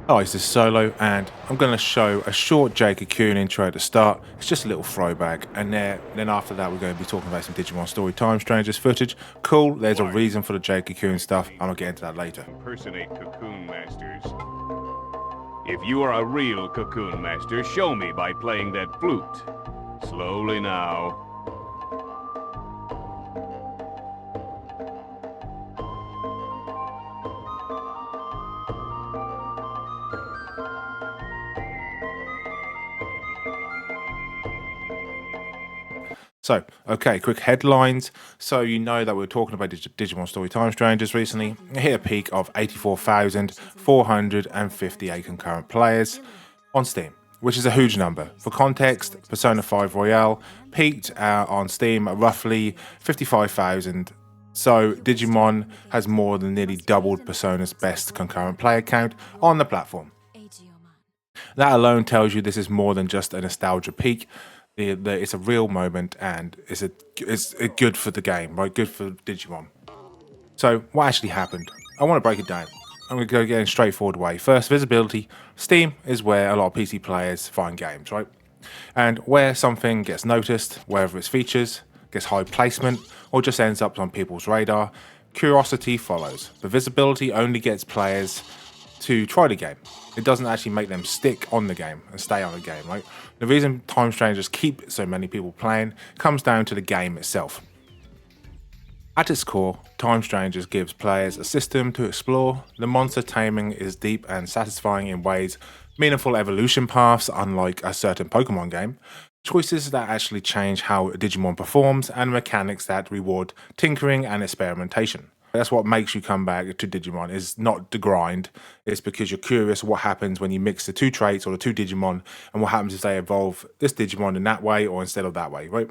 Hi, this is Solo, and I'm going to show a short Jade Cocoon intro at the start. It's just a little throwback, and then after that, we're going to be talking about some Digimon Story Time Strangers footage. Cool, there's a reason for the Jade Cocoon stuff. I'm going to get into that later. Impersonate Cocoon Masters. If you are a real Cocoon Master, show me by playing that flute. Slowly now. So, okay, quick headlines. So you know that we were talking about Digimon Story Time Strangers recently. It hit a peak of 84,458 concurrent players on Steam, which is a huge number. For context, Persona 5 Royale peaked on Steam at roughly 55,000. So Digimon has more than nearly doubled Persona's best concurrent player count on the platform. That alone tells you this is more than just a nostalgia peak. It's a real moment, and it's good for the game, right? Good for Digimon. So what actually happened? I want to break it down. I'm going to go in a straightforward way. First, visibility. Steam is where a lot of PC players find games, right? And where something gets noticed, whether it's features, gets high placement, or just ends up on people's radar, curiosity follows. But visibility only gets players to try the game. It doesn't actually make them stick on the game and stay on the game, right? The reason Time Strangers keep so many people playing comes down to the game itself. At its core, Time Strangers gives players a system to explore. The monster taming is deep and satisfying in ways, meaningful evolution paths, unlike a certain Pokemon game, choices that actually change how Digimon performs, and mechanics that reward tinkering and experimentation. That's what makes you come back to Digimon, is not the grind. It's because you're curious what happens when you mix the two traits or the two Digimon, and what happens if they evolve this Digimon in that way or instead of that way, right?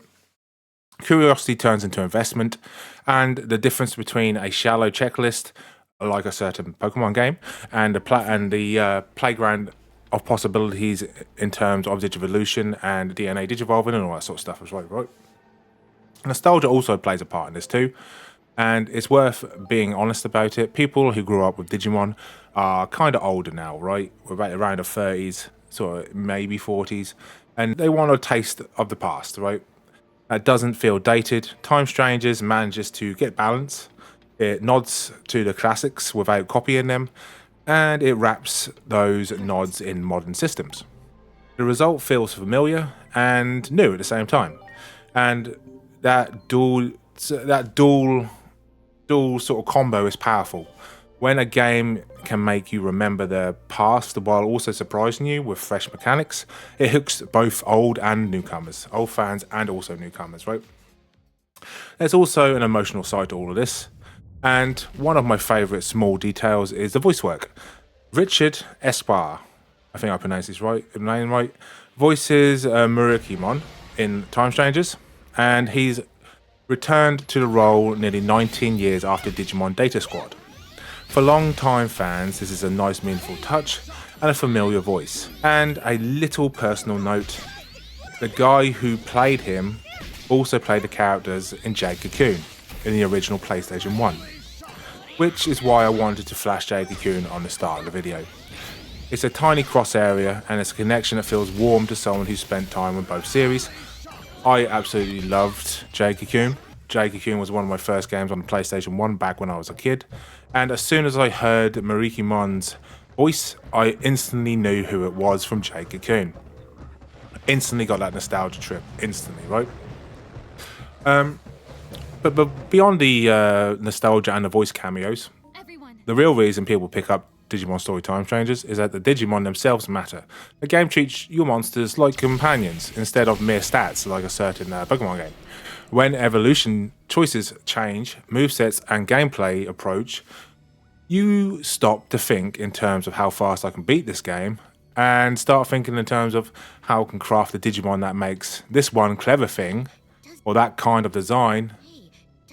Curiosity turns into investment, and the difference between a shallow checklist, like a certain Pokemon game, and the playground of possibilities in terms of Digivolution and DNA Digivolving and all that sort of stuff as well, right? Nostalgia also plays a part in this too. And it's worth being honest about it. People who grew up with Digimon are kind of older now, right? We're about around the 30s, sort of maybe 40s, and they want a taste of the past, right? It doesn't feel dated. Time Strangers manages to get balance. It nods to the classics without copying them, and it wraps those nods in modern systems. The result feels familiar and new at the same time, and that dual sort of combo is powerful. When a game can make you remember the past while also surprising you with fresh mechanics, it hooks both old and newcomers, old fans and also newcomers, right? There's also an emotional side to all of this, and one of my favourite small details is the voice work. Richard Esparr, I think I pronounced his name right, voices Merukimon in Time Strangers, and he's returned to the role nearly 19 years after Digimon Data Squad. For long-time fans, this is a nice meaningful touch and a familiar voice. And a little personal note, the guy who played him also played the characters in Jade Cocoon in the original PlayStation 1, which is why I wanted to flash Jade Cocoon on the start of the video. It's a tiny cross area, and it's a connection that feels warm to someone who spent time on both series. I absolutely loved Jade Cocoon. Jade Cocoon was one of my first games on the PlayStation 1 back when I was a kid. And as soon as I heard Merukimon's voice, I instantly knew who it was from Jade Cocoon. Instantly got that nostalgia trip, instantly, right? But beyond the nostalgia and the voice cameos, the real reason people pick up Digimon Story Time Strangers is that the Digimon themselves matter. The game treats your monsters like companions instead of mere stats like a certain Pokemon game. When evolution choices change, movesets and gameplay approach, you stop to think in terms of how fast I can beat this game and start thinking in terms of how I can craft a Digimon that makes this one clever thing or that kind of design.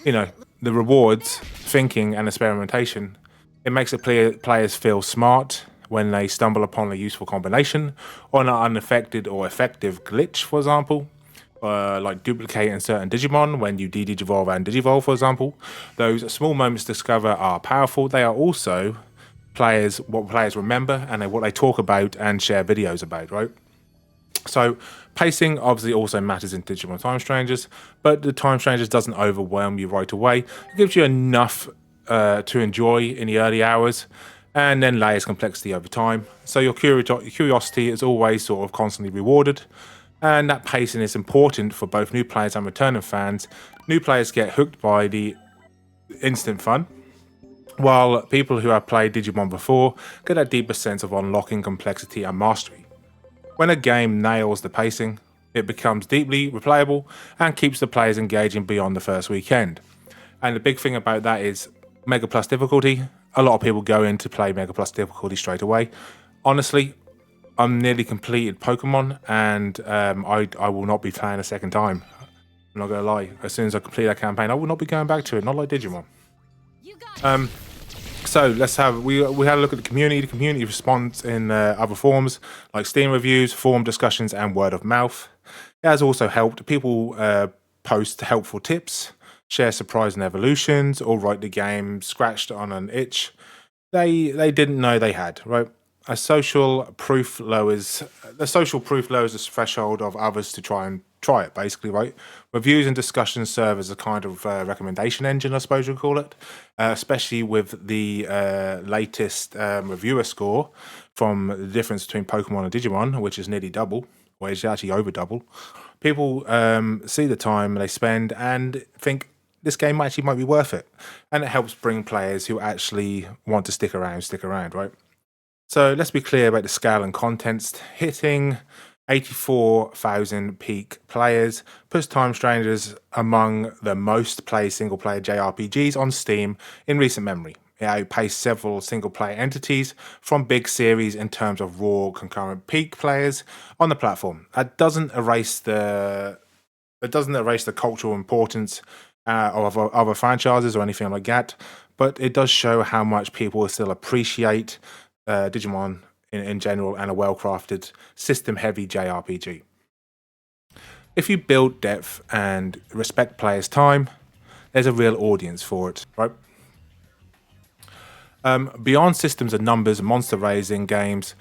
You know, the rewards, thinking and experimentation. It makes the players feel smart when they stumble upon a useful combination or an unaffected or effective glitch, for example. Like duplicating certain Digimon when you de-digivolve and digivolve, for example. Those small moments to discover are powerful. They are also what players remember and what they talk about and share videos about, right? So pacing obviously also matters in Digimon Time Strangers, but the Time Strangers doesn't overwhelm you right away. It gives you enough to enjoy in the early hours, and then layers complexity over time. So your curiosity is always sort of constantly rewarded, and that pacing is important for both new players and returning fans. New players get hooked by the instant fun, while people who have played Digimon before get a deeper sense of unlocking complexity and mastery. When a game nails the pacing, it becomes deeply replayable and keeps the players engaging beyond the first weekend. And the big thing about that is Mega Plus difficulty. A lot of people go in to play Mega Plus difficulty straight away. Honestly, I'm nearly completed Pokemon, and I will not be playing a second time. I'm not going to lie. As soon as I complete that campaign, I will not be going back to it, not like Digimon. So we had a look at the community. The community response in other forms like Steam reviews, forum discussions, and word of mouth. It has also helped people post helpful tips, share surprising evolutions, or write the game scratched on an itch they didn't know they had. Right, the social proof lowers the threshold of others to try it. Basically, right. Reviews and discussions serve as a kind of recommendation engine, I suppose you'd call it, especially with the latest reviewer score from the difference between Pokemon and Digimon, which is nearly double, or it's actually over double. People see the time they spend and think this game might be worth it, and it helps bring players who actually want to stick around, right? So let's be clear about the scale and contents. Hitting 84,000 peak players puts Time Strangers among the most played single-player JRPGs on Steam in recent memory. It outpaced several single-player entities from big series in terms of raw concurrent peak players on the platform. That doesn't erase the cultural importance of other franchises or anything like that, but it does show how much people still appreciate Digimon in general and a well-crafted, system-heavy JRPG. If you build depth and respect players' time, there's a real audience for it, right? Beyond systems and numbers, monster raising games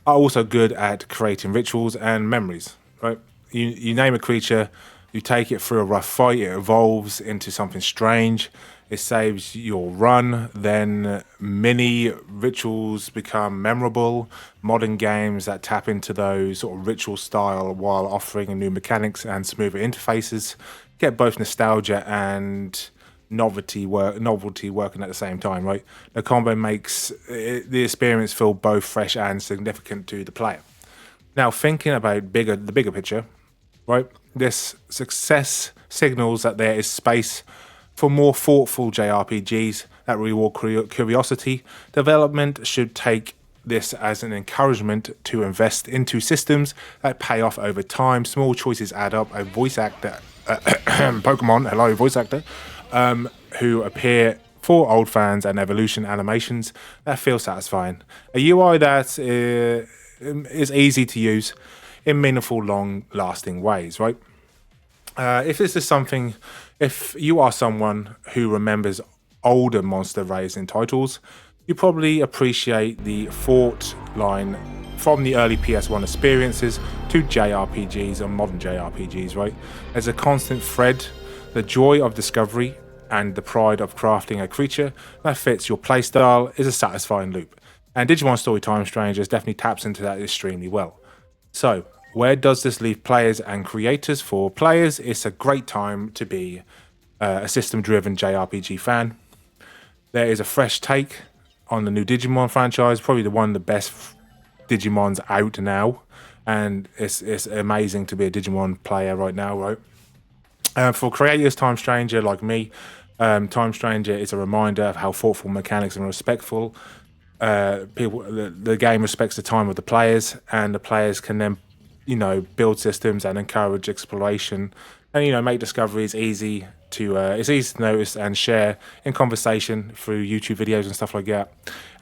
are also good at creating rituals and memories, right? You name a creature, you take it through a rough fight, it evolves into something strange, it saves your run, then mini rituals become memorable. Modern games that tap into those sort of ritual style while offering new mechanics and smoother interfaces get both nostalgia and novelty working at the same time, right? The combo makes the experience feel both fresh and significant to the player. Now, thinking about the bigger picture, right? This success signals that there is space for more thoughtful JRPGs that reward curiosity. Development should take this as an encouragement to invest into systems that pay off over time. Small choices add up. A voice actor, Pokemon, hello, voice actor, who appear for old fans and evolution animations that feel satisfying. A UI that is easy to use in meaningful, long-lasting ways, right? If you are someone who remembers older monster raising titles, you probably appreciate the thought line from the early PS1 experiences to JRPGs and modern JRPGs, right? There's a constant thread, the joy of discovery and the pride of crafting a creature that fits your playstyle is a satisfying loop. And Digimon Story Time Strangers definitely taps into that extremely well. So, where does this leave players and creators? For players, it's a great time to be a system-driven JRPG fan. There is a fresh take on the new Digimon franchise, probably one of the best Digimons out now, and it's amazing to be a Digimon player right now, right? For creators, Time Stranger like me, Time Stranger is a reminder of how thoughtful mechanics and respectful the game respects the time of the players, and the players can then build systems and encourage exploration, and make discoveries easy to it's easy to notice and share in conversation through YouTube videos and stuff like that.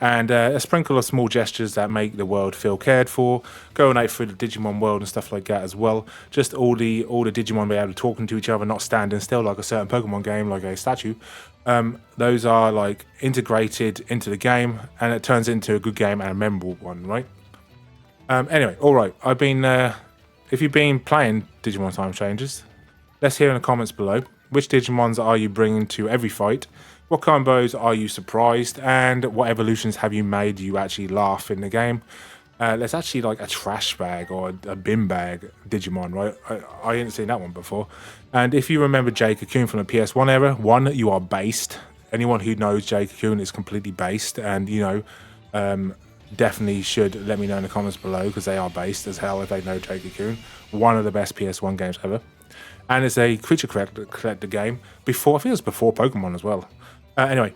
And a sprinkle of small gestures that make the world feel cared for, going out through the Digimon world and stuff like that as well. Just all the Digimon be able to talking to each other, not standing still like a certain Pokemon game, like a statue. Those are like integrated into the game, and it turns into a good game and a memorable one, right? Anyway, all right. I've been, if you've been playing Digimon Time Changers, let's hear in the comments below. Which Digimons are you bringing to every fight? What combos are you surprised? And what evolutions have you made you actually laugh in the game? There's actually like a trash bag or a bin bag Digimon, right? I hadn't seen that one before. And if you remember J Cocoon from the PS1 era, one, you are based. Anyone who knows J Cocoon is completely based, and you know, definitely should let me know in the comments below, because they are based as hell if they know J Cocoon. One of the best PS1 games ever. And it's a creature collector game. Before, I think it was before Pokemon as well. Anyway,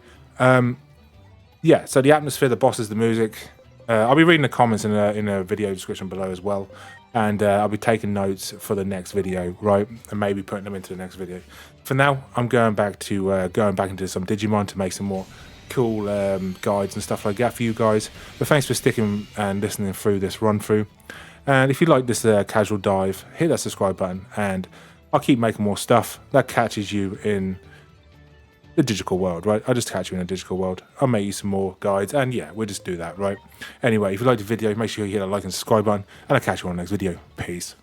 yeah. So the atmosphere, the bosses, the music. I'll be reading the comments in a video description below as well, and I'll be taking notes for the next video, right? And maybe putting them into the next video. For now, I'm going back into some Digimon to make some more cool guides and stuff like that for you guys. But thanks for sticking and listening through this run through. And if you like this casual dive, hit that subscribe button, and I'll keep making more stuff that catches you in the digital world, right? I'll just catch you in the digital world. I'll make you some more guides, and yeah, we'll just do that, right? Anyway, if you liked the video, make sure you hit that like and subscribe button, and I'll catch you on the next video. Peace.